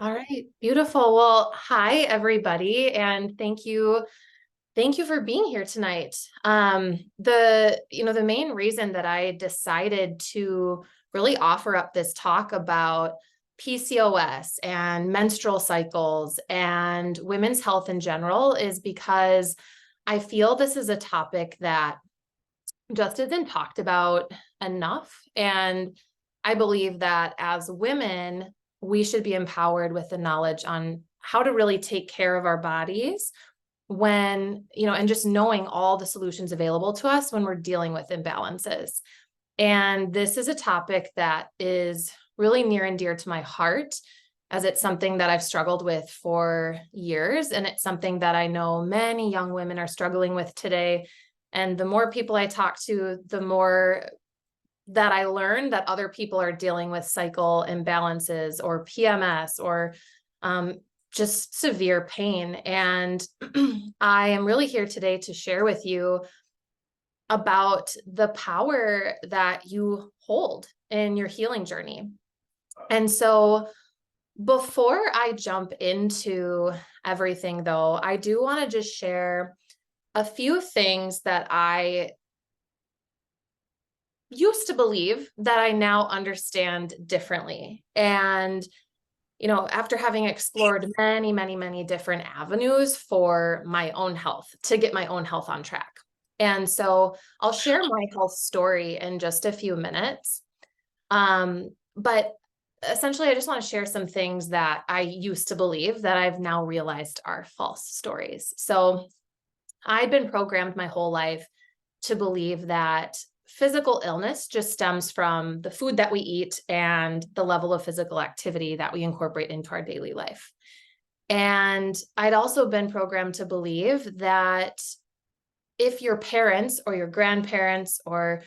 All right, beautiful. Well, hi everybody, and thank you for being here tonight. The main reason that I decided to really offer up this talk about PCOS and menstrual cycles and women's health in general is because I feel this is a topic that just isn't talked about enough. And I believe that as women, we should be empowered with the knowledge on how to really take care of our bodies and just knowing all the solutions available to us when we're dealing with imbalances. And this is a topic that is really near and dear to my heart, as it's something that I've struggled with for years. And it's something that I know many young women are struggling with today. And the more people I talk to, the more that I learn that other people are dealing with cycle imbalances or PMS or um, just severe pain. And I am really here today to share with you about the power that you hold in your healing journey. And so, before I jump into everything, though, I do want to just share a few things that I used to believe that I now understand differently. And after having explored many, many, many different avenues for my own health to get my own health on track. And so I'll share my health story in just a few minutes. But essentially, I just want to share some things that I used to believe that I've now realized are false stories. So I'd been programmed my whole life to believe that physical illness just stems from the food that we eat and the level of physical activity that we incorporate into our daily life. And I'd also been programmed to believe that if your parents or your grandparents or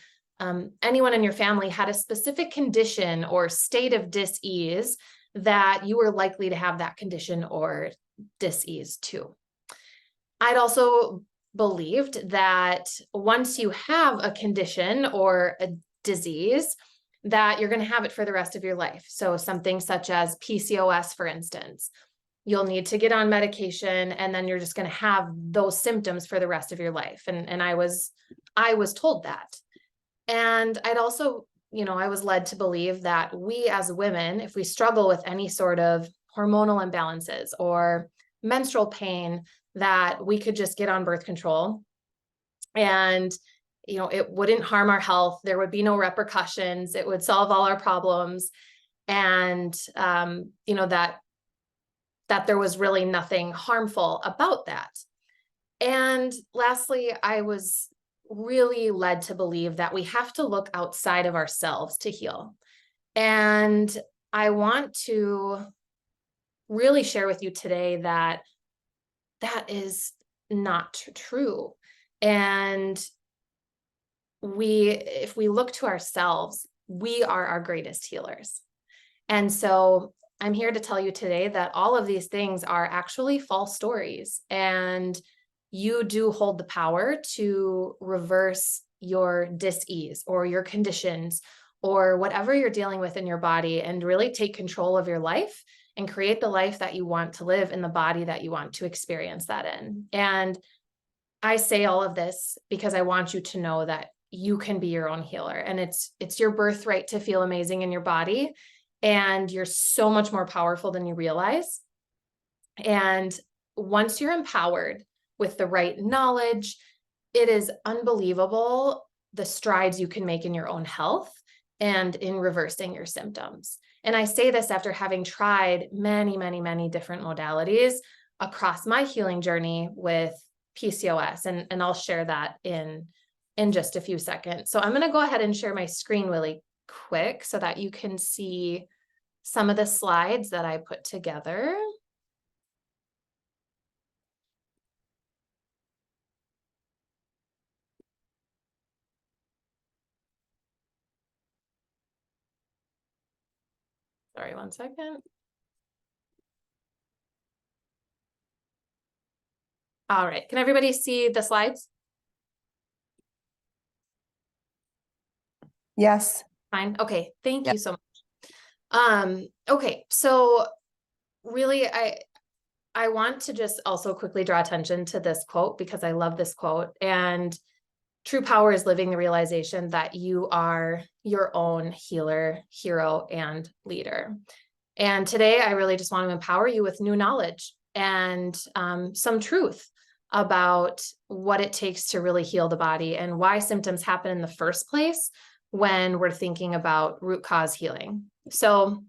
anyone in your family had a specific condition or state of dis-ease, that you were likely to have that condition or dis-ease too. I'd also believed that once you have a condition or a disease, that you're going to have it for the rest of your life. So something such as PCOS, for instance, you'll need to get on medication and then you're just going to have those symptoms for the rest of your life. And I was told that. And I'd also, I was led to believe that we as women, if we struggle with any sort of hormonal imbalances or menstrual pain, that we could just get on birth control and it wouldn't harm our health. There would be no repercussions. It would solve all our problems. And that there was really nothing harmful about that. And lastly, I was really led to believe that we have to look outside of ourselves to heal. And I want to really share with you today that that is not true. And if we look to ourselves, we are our greatest healers. And so I'm here to tell you today that all of these things are actually false stories, and you do hold the power to reverse your dis-ease or your conditions or whatever you're dealing with in your body and really take control of your life and create the life that you want to live in the body that you want to experience that in. And I say all of this because I want you to know that you can be your own healer, and it's your birthright to feel amazing in your body, and you're so much more powerful than you realize. And once you're empowered with the right knowledge, it is unbelievable the strides you can make in your own health and in reversing your symptoms. And I say this after having tried many, many, many different modalities across my healing journey with PCOS. And I'll share that in just a few seconds. So I'm going to go ahead and share my screen really quick so that you can see some of the slides that I put together. Sorry, one second. All right, can everybody see the slides? Yes. Fine. Okay, thank you so much. Okay, so really, I want to just also quickly draw attention to this quote because I love this quote. And true power is living the realization that you are your own healer, hero, and leader. And today, I really just want to empower you with new knowledge and some truth about what it takes to really heal the body and why symptoms happen in the first place when we're thinking about root cause healing. So,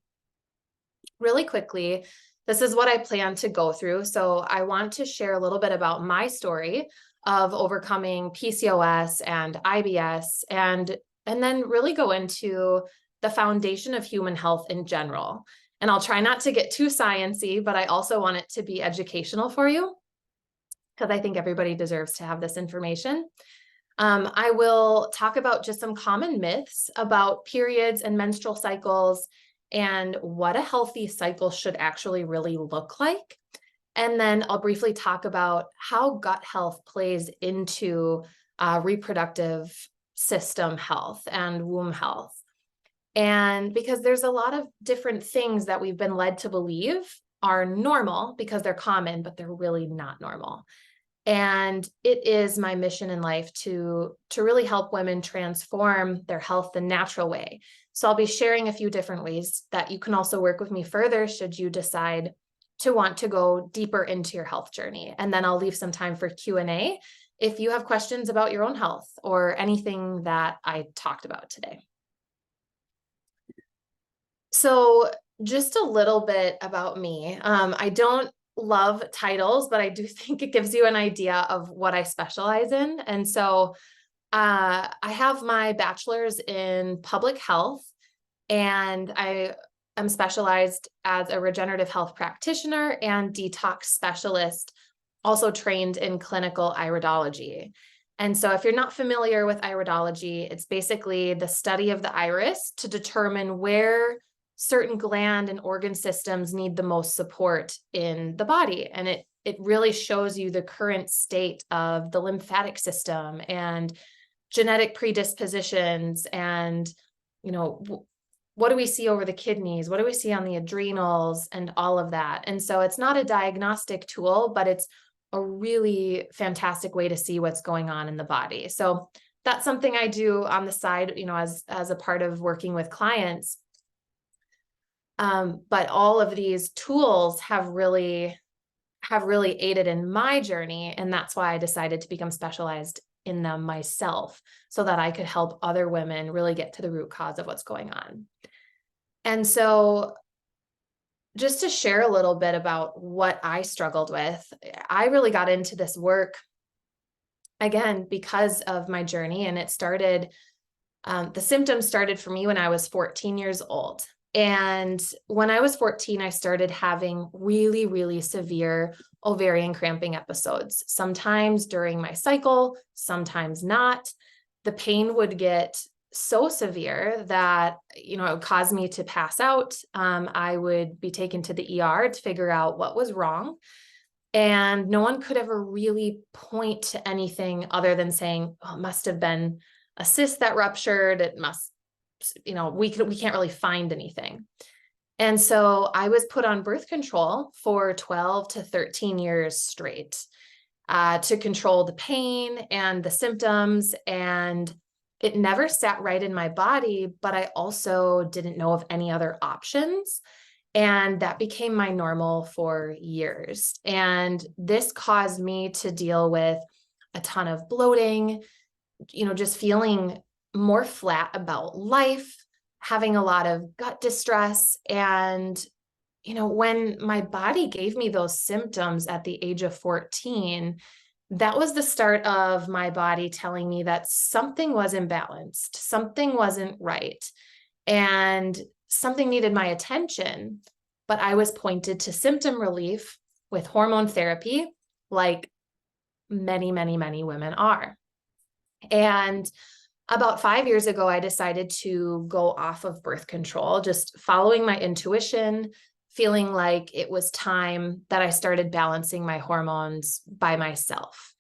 really quickly, this is what I plan to go through. So, I want to share a little bit about my story of overcoming PCOS and IBS and then really go into the foundation of human health in general. And I'll try not to get too sciencey, but I also want it to be educational for you because I think everybody deserves to have this information. I will talk about just some common myths about periods and menstrual cycles and what a healthy cycle should actually really look like. And then I'll briefly talk about how gut health plays into reproductive system health and womb health. And because there's a lot of different things that we've been led to believe are normal because they're common, but they're really not normal. And it is my mission in life to really help women transform their health the natural way. So I'll be sharing a few different ways that you can also work with me further should you decide to want to go deeper into your health journey. And then I'll leave some time for Q&A if you have questions about your own health or anything that I talked about today. So just a little bit about me. I don't love titles, but I do think it gives you an idea of what I specialize in. And so I have my bachelor's in public health, and I am specialized as a regenerative health practitioner and detox specialist, also trained in clinical iridology. And so if you're not familiar with iridology, it's basically the study of the iris to determine where certain gland and organ systems need the most support in the body. And it really shows you the current state of the lymphatic system and genetic predispositions and, what do we see over the kidneys? What do we see on the adrenals and all of that? And so it's not a diagnostic tool, but it's a really fantastic way to see what's going on in the body. So that's something I do on the side, as a part of working with clients. But all of these tools have really aided in my journey. And that's why I decided to become specialized in them myself so that I could help other women really get to the root cause of what's going on. And so just to share a little bit about what I struggled with, I really got into this work again because of my journey. And it started, the symptoms started for me when I was 14 years old. And when I was 14, I started having really, really severe ovarian cramping episodes, sometimes during my cycle, sometimes not. The pain would get so severe that, it would cause me to pass out. I would be taken to the ER to figure out what was wrong. And no one could ever really point to anything other than saying, oh, it must have been a cyst that ruptured. It must, we can't really find anything. And so I was put on birth control for 12 to 13 years straight to control the pain and the symptoms. And it never sat right in my body, but I also didn't know of any other options. And that became my normal for years. And this caused me to deal with a ton of bloating, just feeling more flat about life, having a lot of gut distress. And, when my body gave me those symptoms at the age of 14, that was the start of my body telling me that something was imbalanced, something wasn't right, and something needed my attention. But I was pointed to symptom relief with hormone therapy, like many, many, many women are. And about 5 years ago, I decided to go off of birth control, just following my intuition, feeling like it was time that I started balancing my hormones by myself.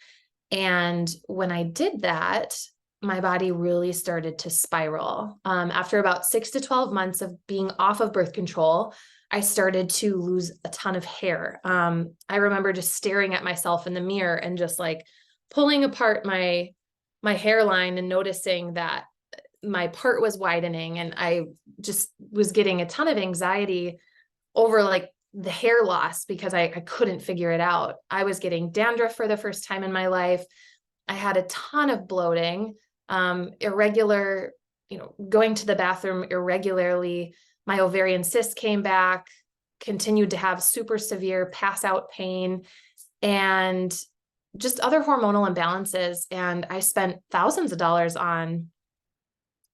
And when I did that, my body really started to spiral. After about 6 to 12 months of being off of birth control, I started to lose a ton of hair. I remember just staring at myself in the mirror and just like pulling apart my hairline and noticing that my part was widening, and I just was getting a ton of anxiety over like the hair loss because I couldn't figure it out. I was getting dandruff for the first time in my life. I had a ton of bloating, irregular, going to the bathroom irregularly. My ovarian cyst came back, continued to have super severe pass out pain, and just other hormonal imbalances. And I spent thousands of dollars on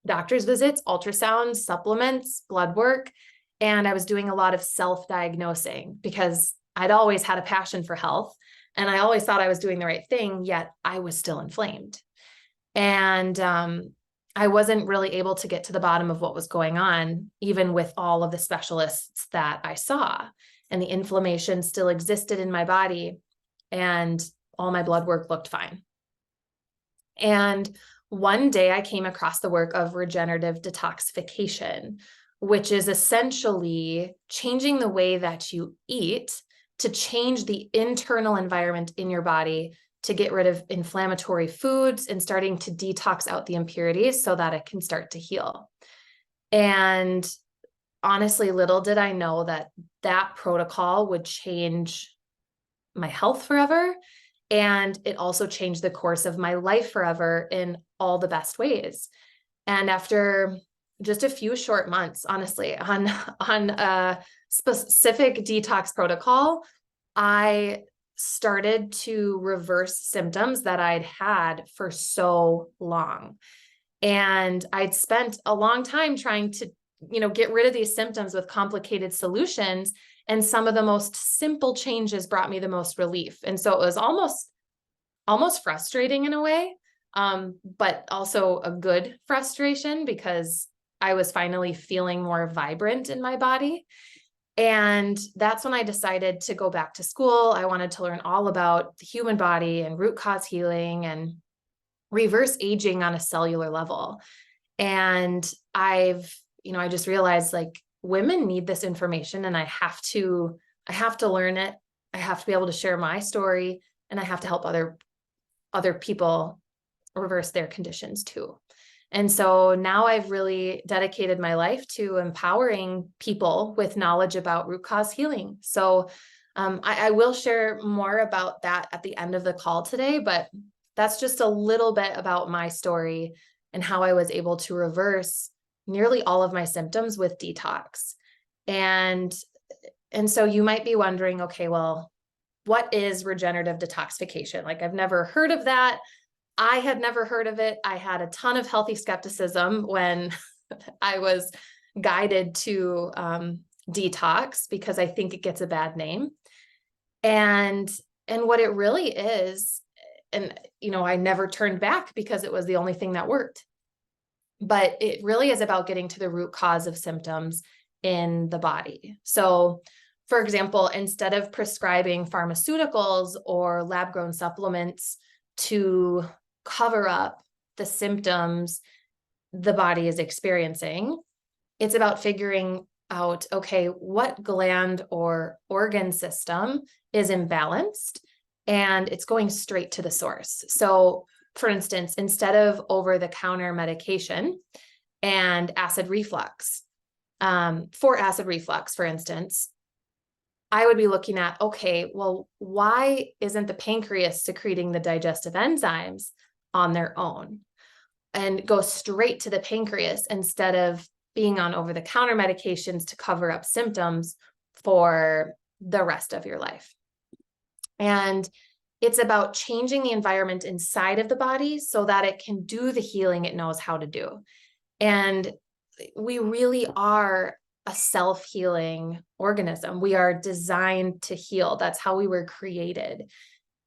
doctor's visits, ultrasounds, supplements, blood work. And I was doing a lot of self-diagnosing because I'd always had a passion for health and I always thought I was doing the right thing, yet I was still inflamed. And I wasn't really able to get to the bottom of what was going on, even with all of the specialists that I saw. And the inflammation still existed in my body, and all my blood work looked fine. And one day I came across the work of regenerative detoxification, which is essentially changing the way that you eat to change the internal environment in your body to get rid of inflammatory foods and starting to detox out the impurities so that it can start to heal. And honestly, little did I know that that protocol would change my health forever. And it also changed the course of my life forever in all the best ways. And after just a few short months, honestly, on a specific detox protocol, I started to reverse symptoms that I'd had for so long. And I'd spent a long time trying to, get rid of these symptoms with complicated solutions. And some of the most simple changes brought me the most relief. And so it was almost frustrating in a way, but also a good frustration because I was finally feeling more vibrant in my body. And that's when I decided to go back to school. I wanted to learn all about the human body and root cause healing and reverse aging on a cellular level. And I just realized like women need this information and I have to learn it. I have to be able to share my story, and I have to help other people reverse their conditions too. And so now I've really dedicated my life to empowering people with knowledge about root cause healing. So I will share more about that at the end of the call today, but that's just a little bit about my story and how I was able to reverse nearly all of my symptoms with detox. And so you might be wondering, okay, well, what is regenerative detoxification? Like, I've never heard of that. I had never heard of it. I had a ton of healthy skepticism when I was guided to detox because I think it gets a bad name. And what it really is, and I never turned back because it was the only thing that worked. But it really is about getting to the root cause of symptoms in the body. So, for example, instead of prescribing pharmaceuticals or lab-grown supplements to cover up the symptoms the body is experiencing, it's about figuring out, okay, what gland or organ system is imbalanced, and it's going straight to the source. So, for instance, instead of over-the-counter medication and acid reflux, for acid reflux, for instance, I would be looking at, okay, well, why isn't the pancreas secreting the digestive enzymes on their own? And go straight to the pancreas instead of being on over-the-counter medications to cover up symptoms for the rest of your life. And it's about changing the environment inside of the body so that it can do the healing it knows how to do. And we really are a self-healing organism. We are designed to heal. That's how we were created.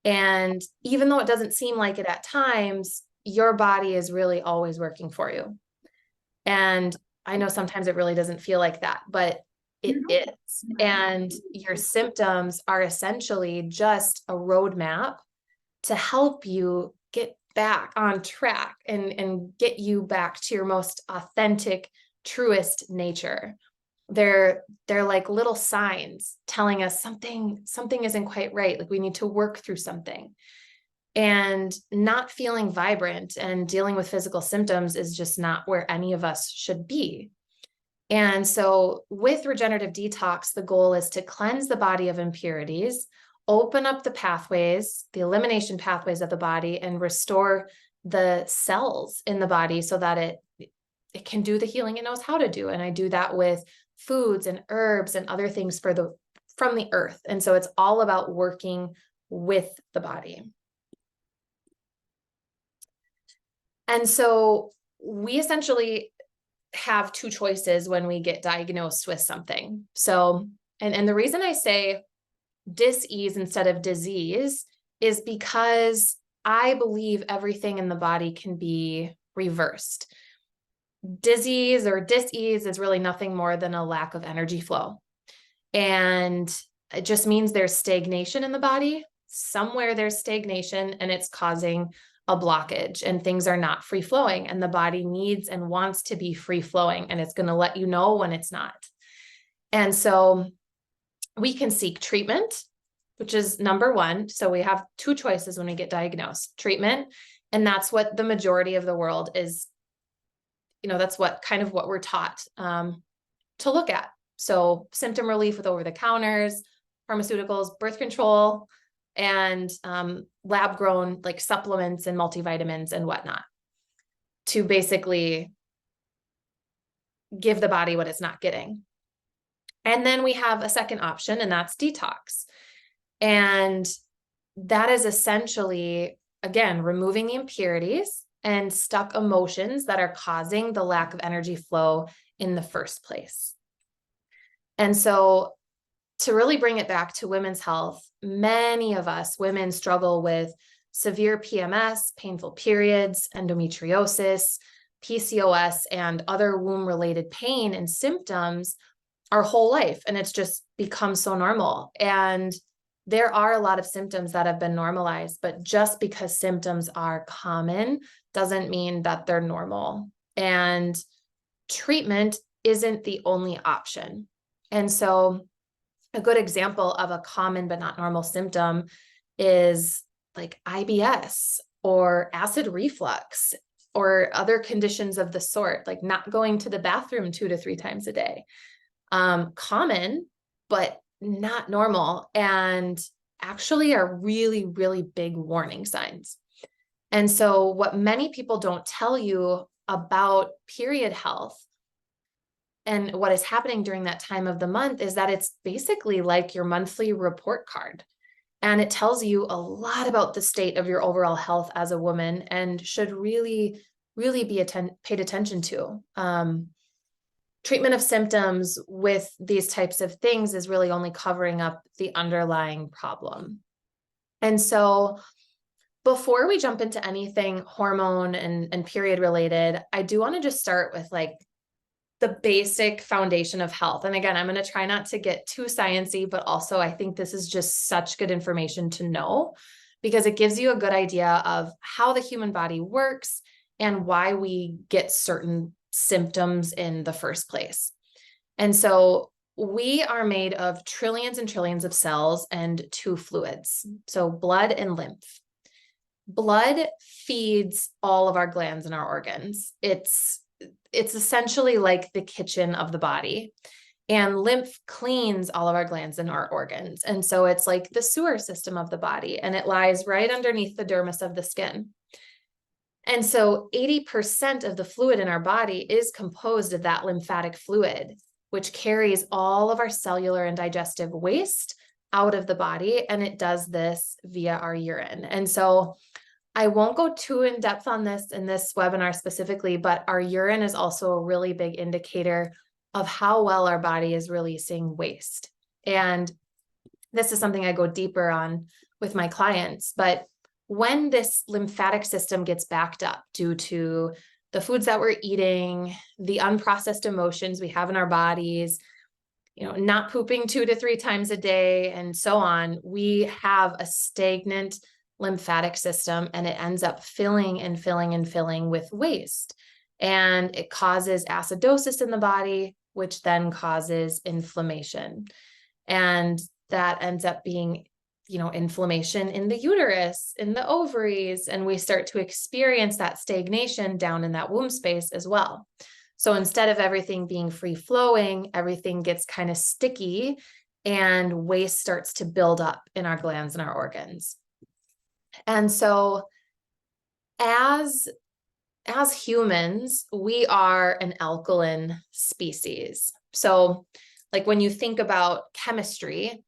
And even though it doesn't seem like it at times, your body is really always working for you. And I know sometimes it really doesn't feel like that, but it is. And your symptoms are essentially just a roadmap to help you get back on track and get you back to your most authentic, truest nature. They're like little signs telling us something isn't quite right. Like we need to work through something. And not feeling vibrant and dealing with physical symptoms is just not where any of us should be. And so with regenerative detox, the goal is to cleanse the body of impurities, open up the pathways, the elimination pathways of the body, and restore the cells in the body so that it can do the healing it knows how to do. And I do that with foods and herbs and other things from the earth. And so it's all about working with the body. And so we essentially have two choices when we get diagnosed with something. So, and the reason I say dis-ease instead of disease is because I believe everything in the body can be reversed. Disease or dis-ease is really nothing more than a lack of energy flow. And it just means there's stagnation in the body. Somewhere there's stagnation and it's causing a blockage and things are not free flowing, and the body needs and wants to be free flowing, and it's going to let you know when it's not. And so we can seek treatment, which is number one. So we have two choices when we get diagnosed: treatment. And that's what the majority of the world is, that's what we're taught to look at. So symptom relief with over-the-counters, pharmaceuticals, birth control, and lab grown like supplements and multivitamins and whatnot to basically give the body what it's not getting. And then we have a second option, and that's detox. And that is essentially, again, removing the impurities and stuck emotions that are causing the lack of energy flow in the first place. And so to really bring it back to women's health, many of us women struggle with severe PMS, painful periods, endometriosis, PCOS, and other womb-related pain and symptoms our whole life. And it's just become so normal. And there are a lot of symptoms that have been normalized, but just because symptoms are common doesn't mean that they're normal. And treatment isn't the only option. And so a good example of a common but not normal symptom is like IBS or acid reflux or other conditions of the sort, like not going to the bathroom 2 to 3 times a day. Common, but not normal, and actually are really, really big warning signs. And so what many people don't tell you about period health and what is happening during that time of the month is that it's basically like your monthly report card. And it tells you a lot about the state of your overall health as a woman and should really, really be paid attention to. Treatment of symptoms with these types of things is really only covering up the underlying problem. And so before we jump into anything hormone and period related, I do want to just start with like the basic foundation of health. And again, I'm going to try not to get too sciencey, but also I think this is just such good information to know because it gives you a good idea of how the human body works and why we get certain symptoms in the first place. And so we are made of trillions and trillions of cells and 2 fluids, so blood and lymph. Blood feeds all of our glands and our organs. It's essentially like the kitchen of the body, and lymph cleans all of our glands and our organs. And so it's like the sewer system of the body, and it lies right underneath the dermis of the skin. And so 80% of the fluid in our body is composed of that lymphatic fluid, which carries all of our cellular and digestive waste out of the body. And it does this via our urine. And so I won't go too in depth on this in this webinar specifically, but our urine is also a really big indicator of how well our body is releasing waste. And this is something I go deeper on with my clients. But when this lymphatic system gets backed up due to the foods that we're eating, the unprocessed emotions we have in our bodies, not pooping 2 to 3 times a day, and so on, we have a stagnant lymphatic system, and it ends up filling and filling and filling with waste. And it causes acidosis in the body, which then causes inflammation. And that ends up being, inflammation in the uterus, in the ovaries, and we start to experience that stagnation down in that womb space as well. So instead of everything being free flowing, everything gets kind of sticky and waste starts to build up in our glands and our organs. And so as humans, we are an alkaline species. So like when you think about chemistry,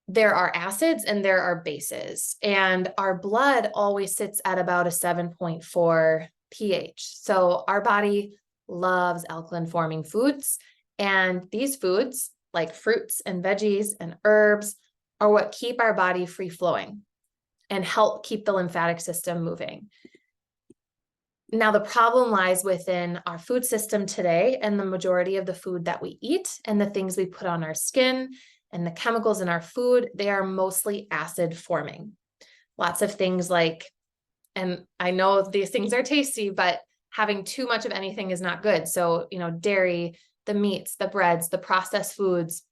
there are acids and there are bases, and our blood always sits at about a 7.4 pH. So our body loves alkaline forming foods, and these foods like fruits and veggies and herbs are what keep our body free flowing and help keep the lymphatic system moving. Now, the problem lies within our food system today, and the majority of the food that we eat and the things we put on our skin and the chemicals in our food, they are mostly acid forming. Lots of things like, and I know these things are tasty, but having too much of anything is not good. So, dairy, the meats, the breads, the processed foods,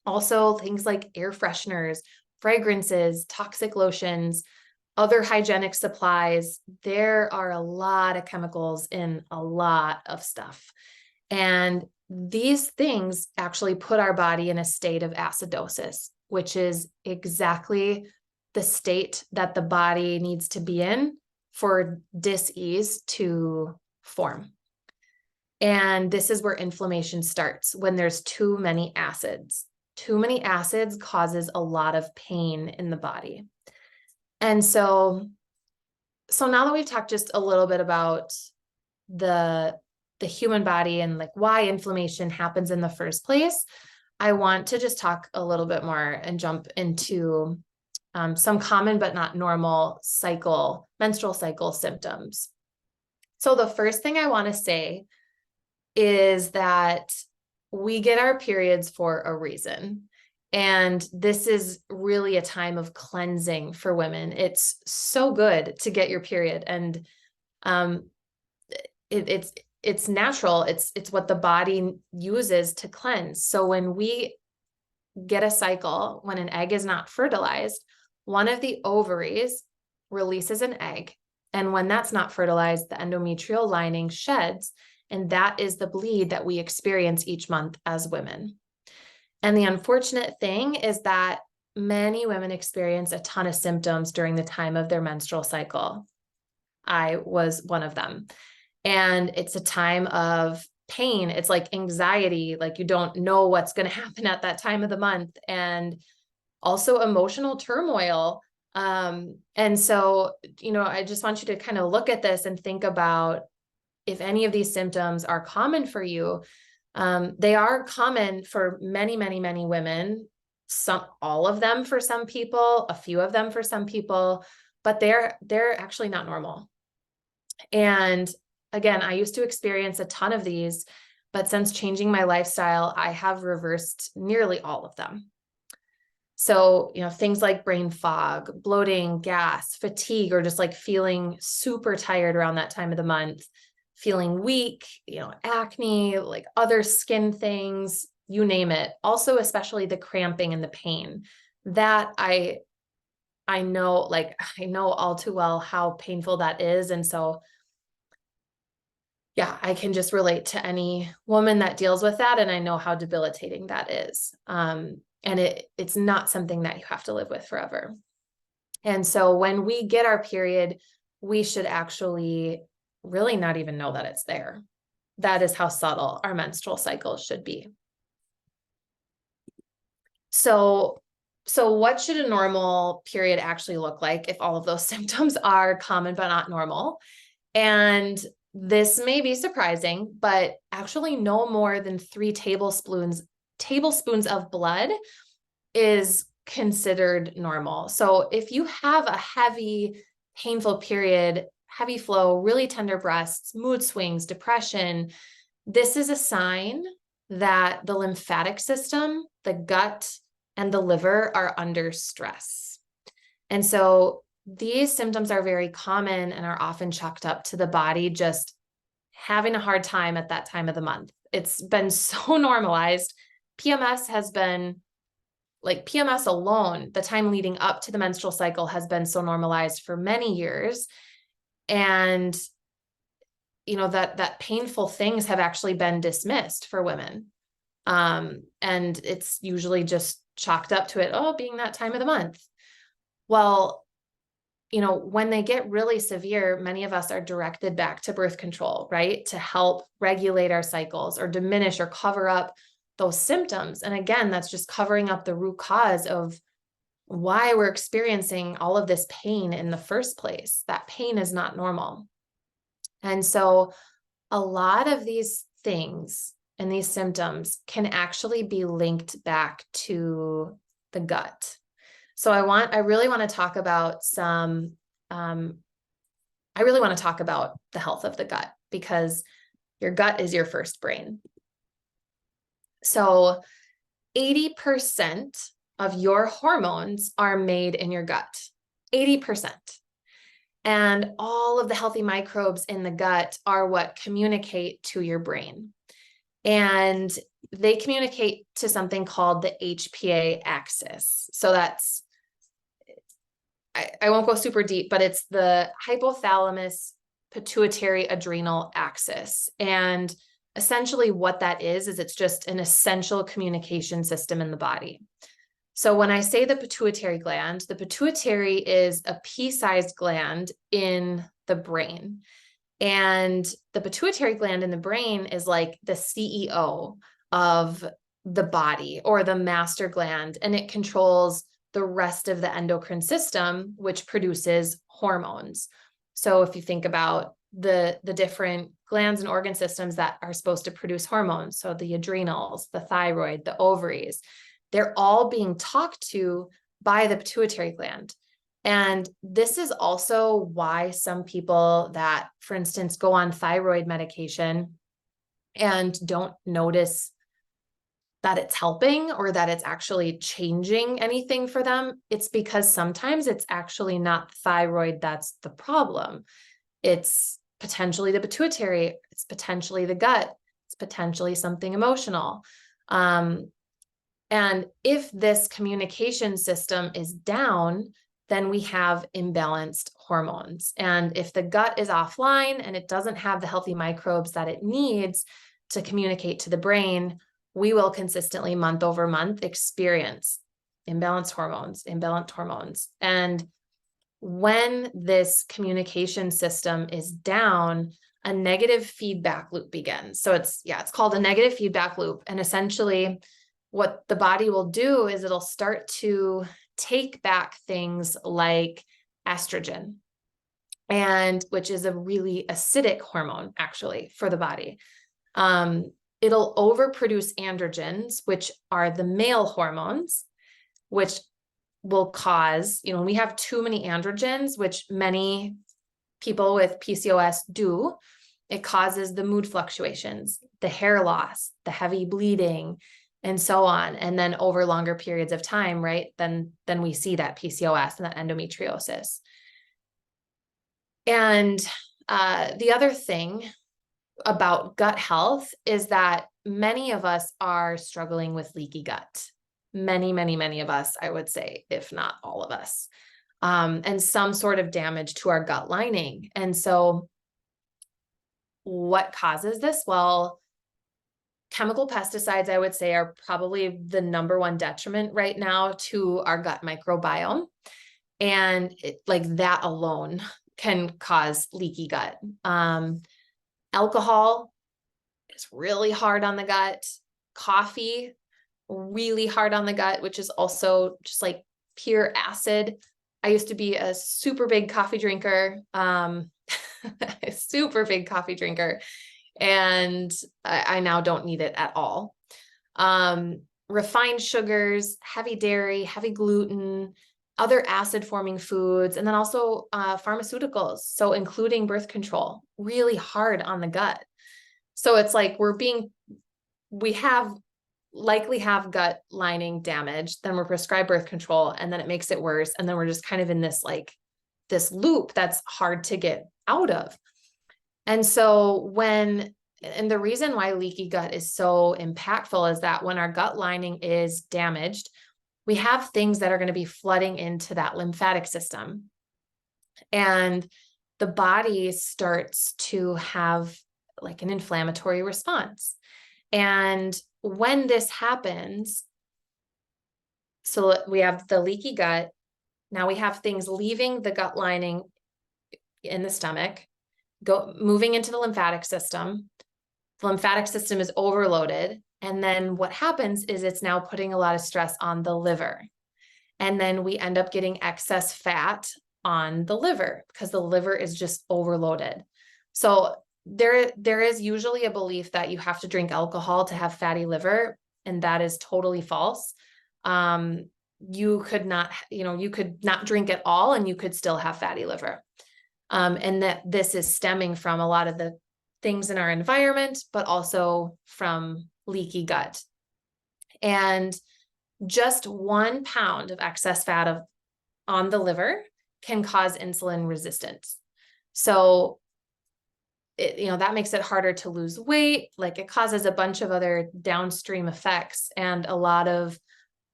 also things like air fresheners, fragrances, toxic lotions, other hygienic supplies. There are a lot of chemicals in a lot of stuff. And these things actually put our body in a state of acidosis, which is exactly the state that the body needs to be in for dis-ease to form. And this is where inflammation starts, when there's too many acids. Too many acids causes a lot of pain in the body. And so now that we've talked just a little bit about the human body and like why inflammation happens in the first place, I want to just talk a little bit more and jump into some common but not normal menstrual cycle symptoms. So the first thing I want to say is that we get our periods for a reason. And this is really a time of cleansing for women. It's so good to get your period, and it's natural. It's what the body uses to cleanse. So when we get a cycle, when an egg is not fertilized, one of the ovaries releases an egg. And when that's not fertilized, the endometrial lining sheds. And that is the bleed that we experience each month as women. And the unfortunate thing is that many women experience a ton of symptoms during the time of their menstrual cycle. I was one of them. And it's a time of pain. It's like anxiety, like you don't know what's going to happen at that time of the month, and also emotional turmoil. And so, I just want you to kind of look at this and think about if any of these symptoms are common for you. They are common for many, many, many women, all of them for some people, a few of them for some people, but they're actually not normal. And again, I used to experience a ton of these, but since changing my lifestyle, I have reversed nearly all of them. So, things like brain fog, bloating, gas, fatigue, or just like feeling super tired around that time of the month, feeling weak, acne, like other skin things, you name it. Also, especially the cramping and the pain that I know all too well how painful that is. And so, yeah, I can just relate to any woman that deals with that. And I know how debilitating that is. And it's not something that you have to live with forever. And so when we get our period, we should actually really not even know that it's there. That is how subtle our menstrual cycle should be. So what should a normal period actually look like if all of those symptoms are common but not normal? And this may be surprising, but actually no more than 3 tablespoons of blood is considered normal. So if you have a heavy, painful period, heavy flow, really tender breasts, mood swings, depression, this is a sign that the lymphatic system, the gut, and the liver are under stress. And so these symptoms are very common and are often chalked up to the body just having a hard time at that time of the month. It's been so normalized. PMS has been like PMS alone, the time leading up to the menstrual cycle has been so normalized for many years. And, you know, that painful things have actually been dismissed for women. And it's usually just chalked up to it, oh, being that time of the month. Well, you know, when they get really severe, many of us are directed back to birth control, right? To help regulate our cycles or diminish or cover up those symptoms. And again, that's just covering up the root cause of why we're experiencing all of this pain in the first place. That pain is not normal. And so a lot of these things and these symptoms can actually be linked back to the gut. So I really want to talk about I really want to talk about the health of the gut, because your gut is your first brain. So 80% of your hormones are made in your gut, 80%. And all of the healthy microbes in the gut are what communicate to your brain. And they communicate to something called the HPA axis. So that's, I won't go super deep, but it's the hypothalamus pituitary adrenal axis. And essentially what that is it's just an essential communication system in the body. So when I say the pituitary gland, the pituitary is a pea-sized gland in the brain. And the pituitary gland in the brain is like the CEO of the body, or the master gland, and it controls the rest of the endocrine system, which produces hormones. So if you think about the different glands and organ systems that are supposed to produce hormones, so the adrenals, the thyroid, the ovaries, they're all being talked to by the pituitary gland. And this is also why some people that, for instance, go on thyroid medication and don't notice that it's helping or that it's actually changing anything for them, it's because sometimes it's actually not thyroid that's the problem. It's potentially the pituitary, it's potentially the gut, it's potentially something emotional. And if this communication system is down, then we have imbalanced hormones. And if the gut is offline and it doesn't have the healthy microbes that it needs to communicate to the brain, we will consistently month over month experience imbalanced hormones. And when this communication system is down, a negative feedback loop begins. So it's called a negative feedback loop. And essentially what the body will do is it'll start to take back things like estrogen, and which is a really acidic hormone actually for the body. It'll overproduce androgens, which are the male hormones, which will cause, when we have too many androgens, which many people with PCOS do, it causes the mood fluctuations, the hair loss, the heavy bleeding, and so on. And then over longer periods of time, right, then we see that PCOS and that endometriosis. And the other thing about gut health is that many of us are struggling with leaky gut. Many of us, I would say, if not all of us, and some sort of damage to our gut lining. And so what causes this? Well, chemical pesticides, I would say, are probably the number one detriment right now to our gut microbiome. And that alone can cause leaky gut. Alcohol is really hard on the gut. Coffee, really hard on the gut, which is also just like pure acid. I used to be a super big coffee drinker, and I now don't need it at all. Refined sugars, heavy dairy, heavy gluten, other acid forming foods, and then also pharmaceuticals. So including birth control, really hard on the gut. So it's like we likely have gut lining damage, then we're prescribed birth control, and then it makes it worse. And then we're just kind of in this like this loop that's hard to get out of. And so and the reason why leaky gut is so impactful is that when our gut lining is damaged, we have things that are going to be flooding into that lymphatic system. And the body starts to have like an inflammatory response. And when this happens, so we have the leaky gut. Now we have things leaving the gut lining in the stomach, moving into the lymphatic system. The lymphatic system is overloaded. And then what happens is it's now putting a lot of stress on the liver. And then we end up getting excess fat on the liver because the liver is just overloaded. So there is usually a belief that you have to drink alcohol to have fatty liver, and that is totally false. You could not drink at all and you could still have fatty liver. And that this is stemming from a lot of the things in our environment, but also from leaky gut. And just 1 pound of excess fat on the liver can cause insulin resistance. So that makes it harder to lose weight. Like, it causes a bunch of other downstream effects. And a lot of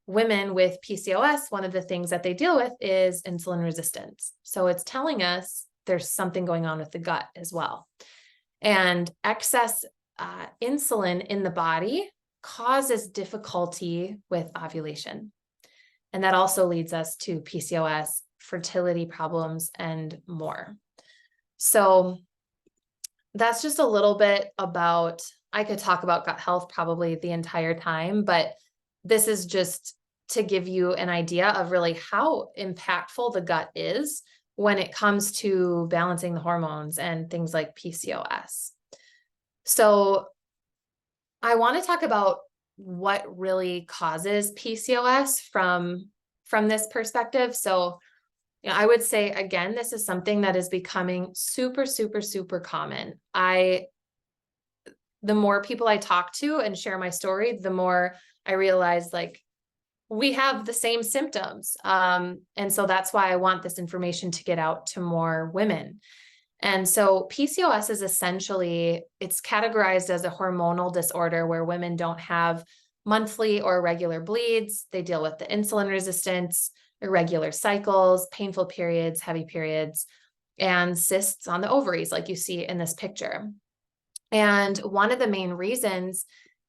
women with PCOS, one of the things that they deal with is insulin resistance. So it's telling us there's something going on with the gut as well. And excess insulin in the body causes difficulty with ovulation. And that also leads us to PCOS, fertility problems, and more. So that's just a little bit about, I could talk about gut health probably the entire time, but this is just to give you an idea of really how impactful the gut is when it comes to balancing the hormones and things like PCOS. So I want to talk about what really causes PCOS from this perspective. So I would say, again, this is something that is becoming super, super, super common. The more people I talk to and share my story, the more I realize, like, we have the same symptoms. And so that's why I want this information to get out to more women. And so PCOS is essentially, it's categorized as a hormonal disorder where women don't have monthly or regular bleeds. They deal with the insulin resistance, irregular cycles, painful periods, heavy periods, and cysts on the ovaries, like you see in this picture. And one of the main reasons,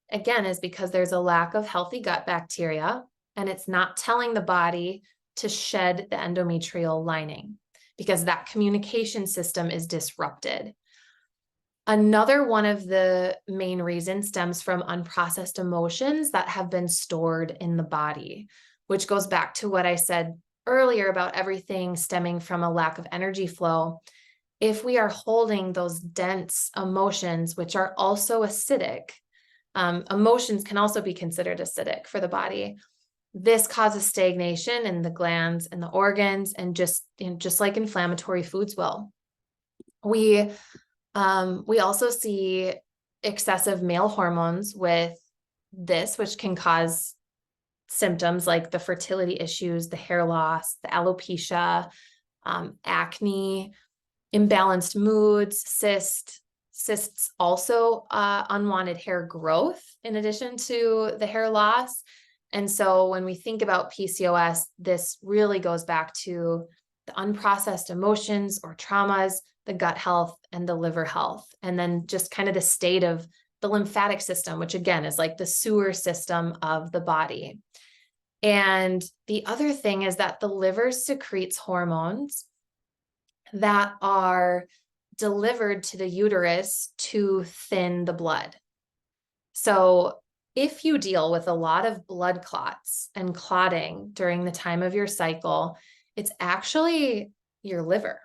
again, is because there's a lack of healthy gut bacteria, and it's not telling the body to shed the endometrial lining because that communication system is disrupted. Another one of the main reasons stems from unprocessed emotions that have been stored in the body, which goes back to what I said earlier about everything stemming from a lack of energy flow. If we are holding those dense emotions, which are also acidic, emotions can also be considered acidic for the body. This causes stagnation in the glands and the organs, and just like inflammatory foods will. We also see excessive male hormones with this, which can cause symptoms like the fertility issues, the hair loss, the alopecia, acne, imbalanced moods, cysts, also unwanted hair growth in addition to the hair loss. And so when we think about PCOS, this really goes back to the unprocessed emotions or traumas, the gut health, and the liver health. And then just kind of the state of the lymphatic system, which again is like the sewer system of the body. And the other thing is that the liver secretes hormones that are delivered to the uterus to thin the blood. So if you deal with a lot of blood clots and clotting during the time of your cycle, it's actually your liver.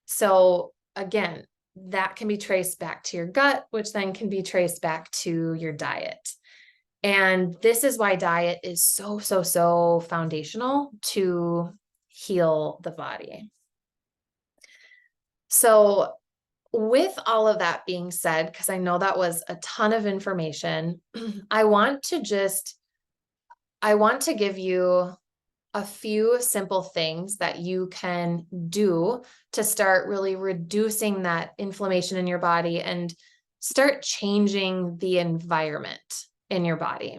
So again, that can be traced back to your gut, which then can be traced back to your diet. And this is why diet is so, so, so foundational to heal the body. So with all of that being said, because I know that was a ton of information, I want to give you a few simple things that you can do to start really reducing that inflammation in your body and start changing the environment in your body.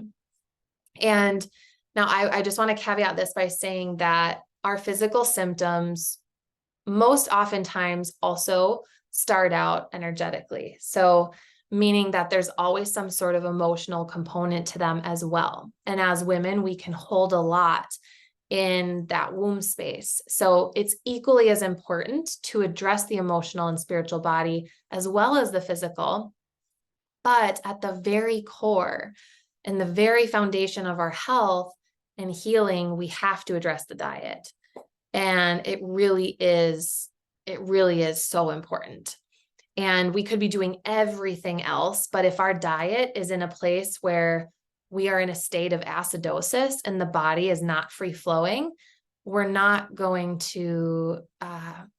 And now I just want to caveat this by saying that our physical symptoms most oftentimes also start out energetically. So meaning that there's always some sort of emotional component to them as well. And as women, we can hold a lot in that womb space. So it's equally as important to address the emotional and spiritual body as well as the physical. But at the very core and the very foundation of our health and healing, we have to address the diet. And it really is so important. And we could be doing everything else, but if our diet is in a place where we are in a state of acidosis and the body is not free flowing, we're going to kind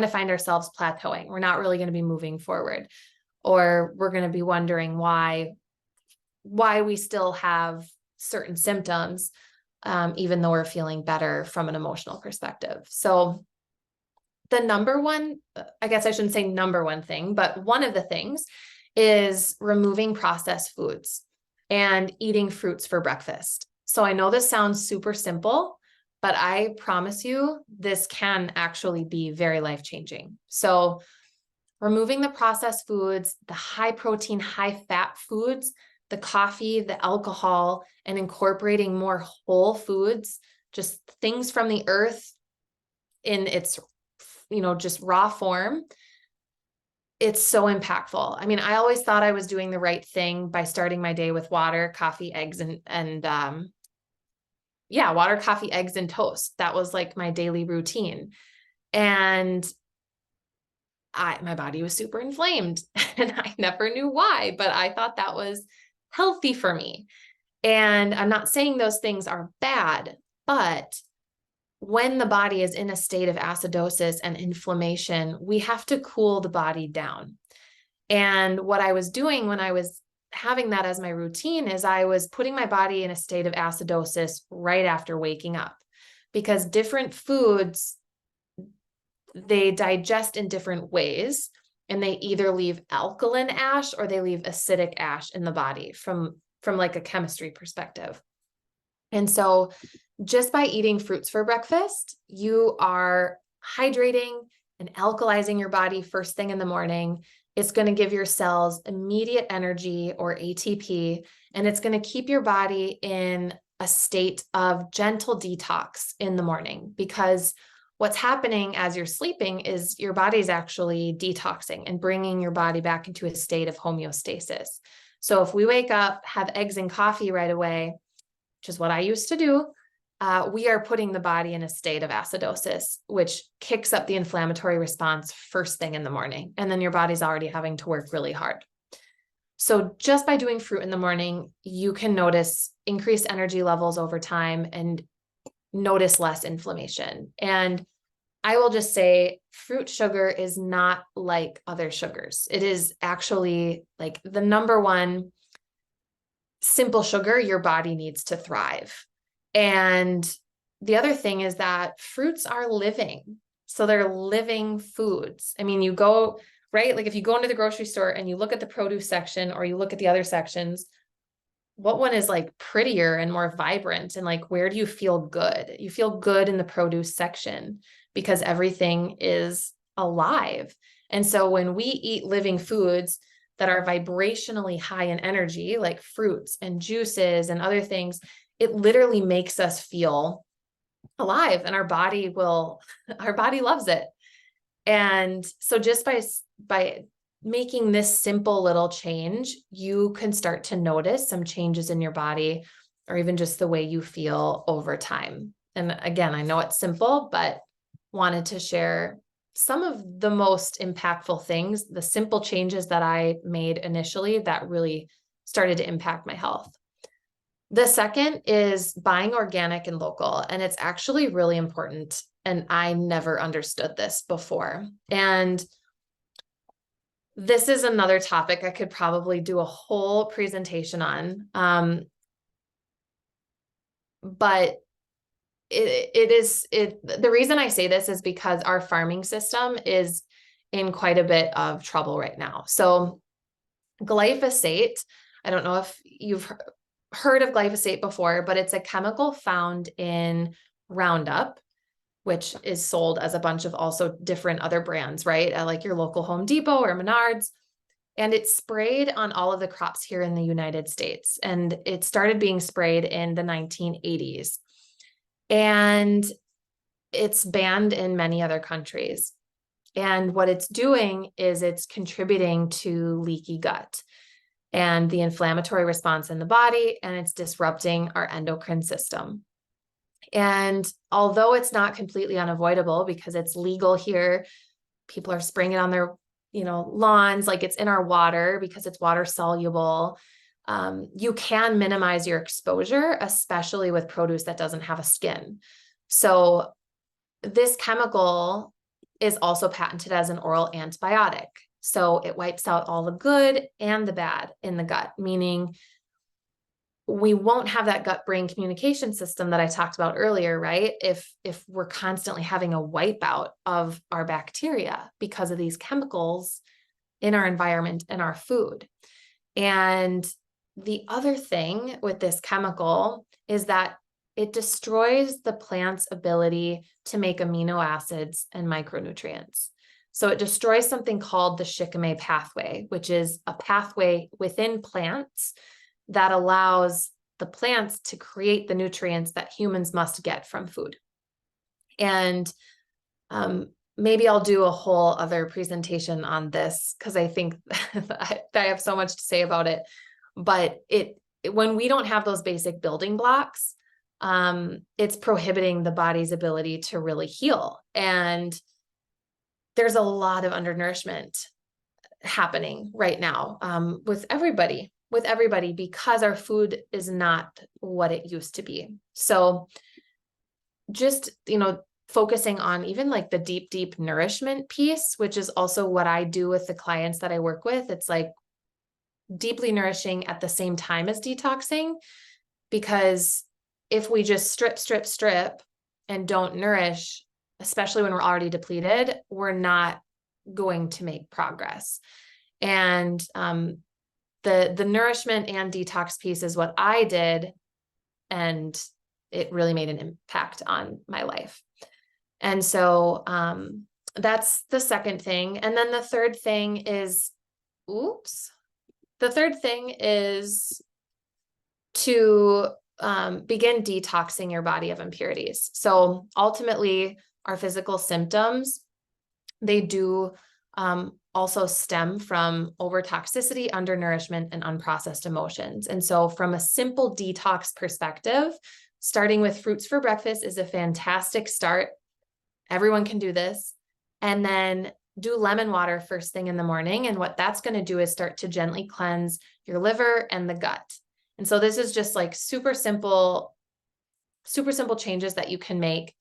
of find ourselves plateauing. We're not really going to be moving forward, or we're going to be wondering why we still have certain symptoms, even though we're feeling better from an emotional perspective. So the number one, I guess I shouldn't say number one thing, but one of the things is removing processed foods and eating fruits for breakfast. So I know this sounds super simple, but I promise you this can actually be very life-changing. So removing the processed foods, the high protein, high fat foods, the coffee, the alcohol, and incorporating more whole foods, just things from the earth in its, just raw form. It's so impactful. I mean, I always thought I was doing the right thing by starting my day with water, coffee, eggs, water, coffee, eggs, and toast. That was like my daily routine. And my body was super inflamed and I never knew why, but I thought that was healthy for me. And I'm not saying those things are bad, but when the body is in a state of acidosis and inflammation, we have to cool the body down. And what I was doing when I was having that as my routine is I was putting my body in a state of acidosis right after waking up, because different foods, they digest in different ways, and they either leave alkaline ash or they leave acidic ash in the body from like a chemistry perspective. And so just by eating fruits for breakfast, you are hydrating and alkalizing your body first thing in the morning. It's going to give your cells immediate energy, or ATP, and it's going to keep your body in a state of gentle detox in the morning, because what's happening as you're sleeping is your body's actually detoxing and bringing your body back into a state of homeostasis. So if we wake up, have eggs and coffee right away, which is what I used to do, we are putting the body in a state of acidosis, which kicks up the inflammatory response first thing in the morning. And then your body's already having to work really hard. So just by doing fruit in the morning, you can notice increased energy levels over time and notice less inflammation. And I will just say fruit sugar is not like other sugars. It is actually like the number one simple sugar your body needs to thrive. And the other thing is that fruits are living. So they're living foods. I mean, you go, right? Like if you go into the grocery store and you look at the produce section or you look at the other sections, what one is like prettier and more vibrant? And like, where do you feel good? You feel good in the produce section because everything is alive. And so when we eat living foods that are vibrationally high in energy, like fruits and juices and other things, it literally makes us feel alive, and our body loves it. And so just by making this simple little change, you can start to notice some changes in your body, or even just the way you feel over time. And again, I know it's simple, but wanted to share some of the most impactful things, the simple changes that I made initially that really started to impact my health. The second is buying organic and local. And it's actually really important. And I never understood this before. And this is another topic I could probably do a whole presentation on. But the reason I say this is because our farming system is in quite a bit of trouble right now. So glyphosate, I don't know if you've heard of glyphosate before, but it's a chemical found in Roundup, which is sold as a bunch of also different other brands, right? At like your local Home Depot or Menards. And it's sprayed on all of the crops here in the United States. And it started being sprayed in the 1980s. And it's banned in many other countries. And what it's doing is it's contributing to leaky gut and the inflammatory response in the body, and it's disrupting our endocrine system. And although it's not completely unavoidable because it's legal here, people are spraying it on their, lawns, like it's in our water because it's water soluble. You can minimize your exposure, especially with produce that doesn't have a skin. So this chemical is also patented as an oral antibiotic. So it wipes out all the good and the bad in the gut, meaning we won't have that gut-brain communication system that I talked about earlier, right? If we're constantly having a wipeout of our bacteria because of these chemicals in our environment and our food. And the other thing with this chemical is that it destroys the plant's ability to make amino acids and micronutrients. So it destroys something called the shikimate pathway, which is a pathway within plants that allows the plants to create the nutrients that humans must get from food. And maybe I'll do a whole other presentation on this because I think I have so much to say about it. But when we don't have those basic building blocks, it's prohibiting the body's ability to really heal. And there's a lot of undernourishment happening right now with everybody, because our food is not what it used to be. So just, focusing on even like the deep nourishment piece, which is also what I do with the clients that I work with. It's like deeply nourishing at the same time as detoxing, because if we just strip and don't nourish, especially when we're already depleted, we're not going to make progress. And the nourishment and detox piece is what I did, and it really made an impact on my life. And so that's the second thing. And then the third thing is, to begin detoxing your body of impurities. So ultimately, our physical symptoms, they do also stem from overtoxicity, undernourishment, and unprocessed emotions. And so from a simple detox perspective, starting with fruits for breakfast is a fantastic start. Everyone can do this. And then do lemon water first thing in the morning. And what that's going to do is start to gently cleanse your liver and the gut. And so this is just like super simple changes that you can make.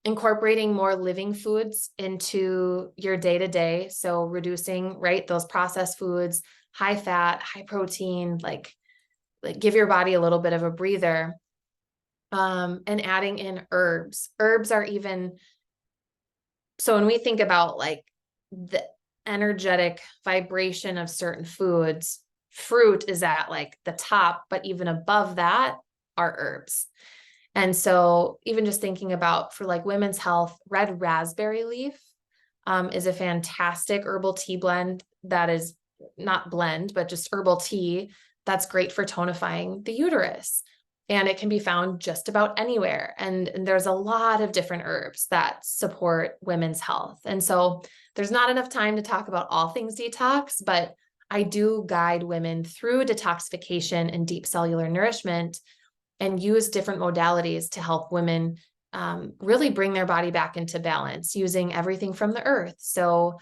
Incorporating more living foods into your day-to-day. So reducing, right, those processed foods, high fat, high protein, like give your body a little bit of a breather. And adding in herbs. Herbs are even, so when we think about like the energetic vibration of certain foods, fruit is at like the top, but even above that are herbs. And so even just thinking about for like women's health, red raspberry leaf is a fantastic herbal tea blend that is not blend, but just herbal tea that's great for tonifying the uterus. And it can be found just about anywhere. And there's a lot of different herbs that support women's health. And so there's not enough time to talk about all things detox, but I do guide women through detoxification and deep cellular nourishment and use different modalities to help women really bring their body back into balance using everything from the earth. So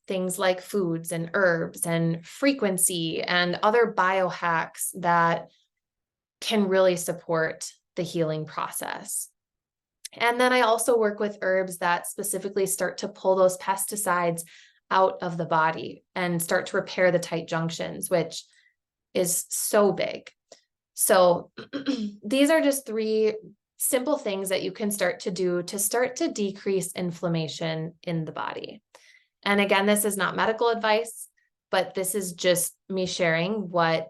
things like foods and herbs and frequency and other biohacks that can really support the healing process. And then I also work with herbs that specifically start to pull those pesticides out of the body and start to repair the tight junctions, which is so big. So these are just 3 simple things that you can start to do to start to decrease inflammation in the body. And again, this is not medical advice, but this is just me sharing what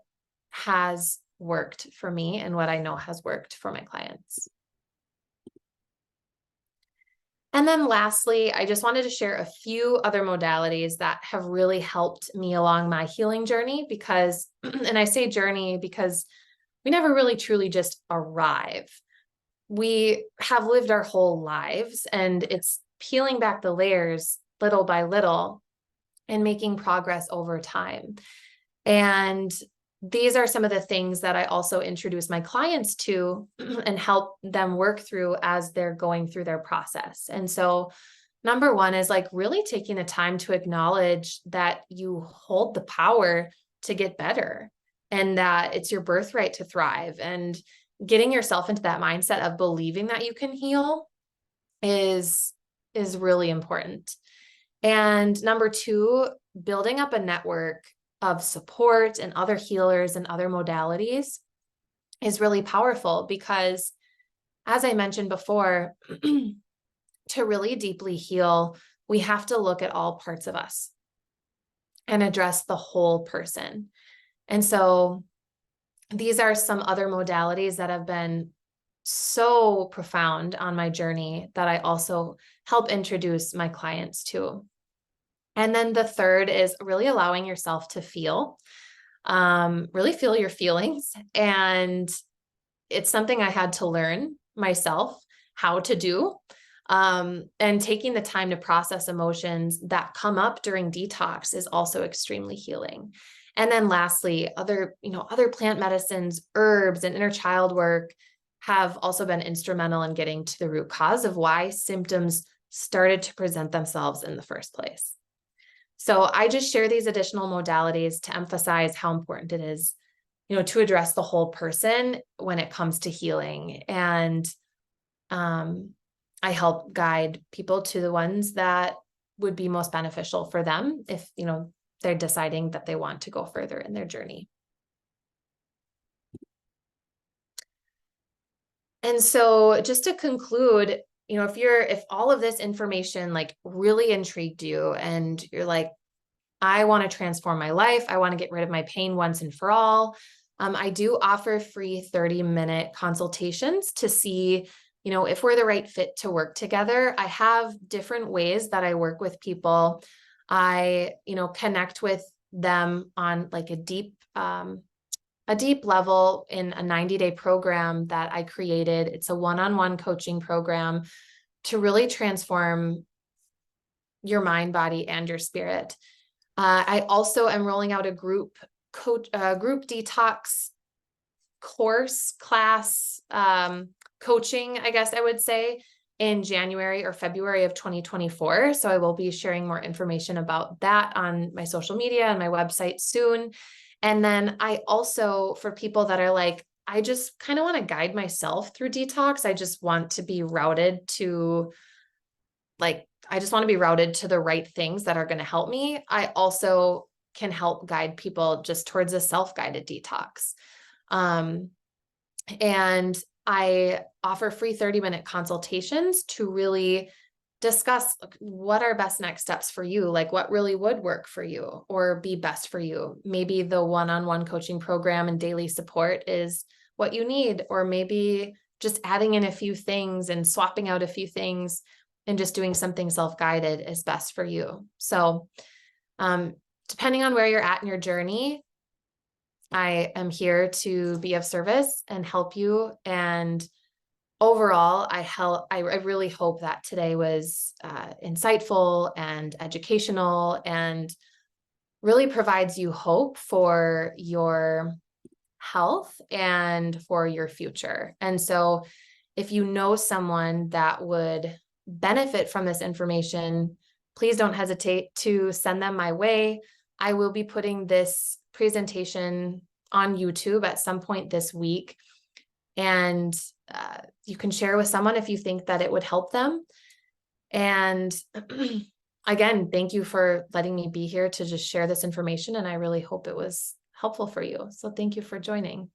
has worked for me and what I know has worked for my clients. And then lastly, I just wanted to share a few other modalities that have really helped me along my healing journey because, and I say journey because we never really truly just arrive. We have lived our whole lives, and it's peeling back the layers little by little and making progress over time. And these are some of the things that I also introduce my clients to and help them work through as they're going through their process. And so, number one is like really taking the time to acknowledge that you hold the power to get better and that it's your birthright to thrive. And getting yourself into that mindset of believing that you can heal is really important. And number two, building up a network of support and other healers and other modalities is really powerful because, as I mentioned before, to really deeply heal, we have to look at all parts of us and address the whole person. And so these are some other modalities that have been so profound on my journey that I also help introduce my clients to. And then the third is really allowing yourself to feel, really feel your feelings. And it's something I had to learn myself how to do. And taking the time to process emotions that come up during detox is also extremely healing. And then lastly, other plant medicines, herbs, and inner child work have also been instrumental in getting to the root cause of why symptoms started to present themselves in the first place. So I just share these additional modalities to emphasize how important it is, to address the whole person when it comes to healing. And I help guide people to the ones that would be most beneficial for them if, they're deciding that they want to go further in their journey. And so just to conclude, if all of this information like really intrigued you and you're like, I want to transform my life, I want to get rid of my pain once and for all, I do offer free 30-minute consultations to see, if we're the right fit to work together. I have different ways that I work with people. I, connect with them on like a deep level in a 90-day program that I created. It's a one-on-one coaching program to really transform your mind, body, and your spirit. I also am rolling out a group detox class, coaching, I guess I would say, in January or February of 2024. So I will be sharing more information about that on my social media and my website soon. And then I also, for people that are like, I just kind of want to guide myself through detox. I just want to be routed to the right things that are going to help me. I also can help guide people just towards a self-guided detox. And I offer free 30-minute consultations to really discuss what are best next steps for you, like what really would work for you or be best for you. Maybe the one-on-one coaching program and daily support is what you need, or maybe just adding in a few things and swapping out a few things and just doing something self-guided is best for you. So, depending on where you're at in your journey, I am here to be of service and help you. And overall, I really hope that today was insightful and educational and really provides you hope for your health and for your future. And so if you know someone that would benefit from this information, please don't hesitate to send them my way. I will be putting this presentation on YouTube at some point this week, and you can share with someone if you think that it would help them. And again, thank you for letting me be here to just share this information, and I really hope it was helpful for you. So thank you for joining.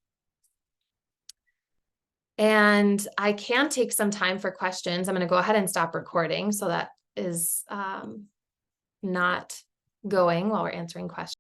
And I can take some time for questions. I'm going to go ahead and stop recording so that is not going while we're answering questions.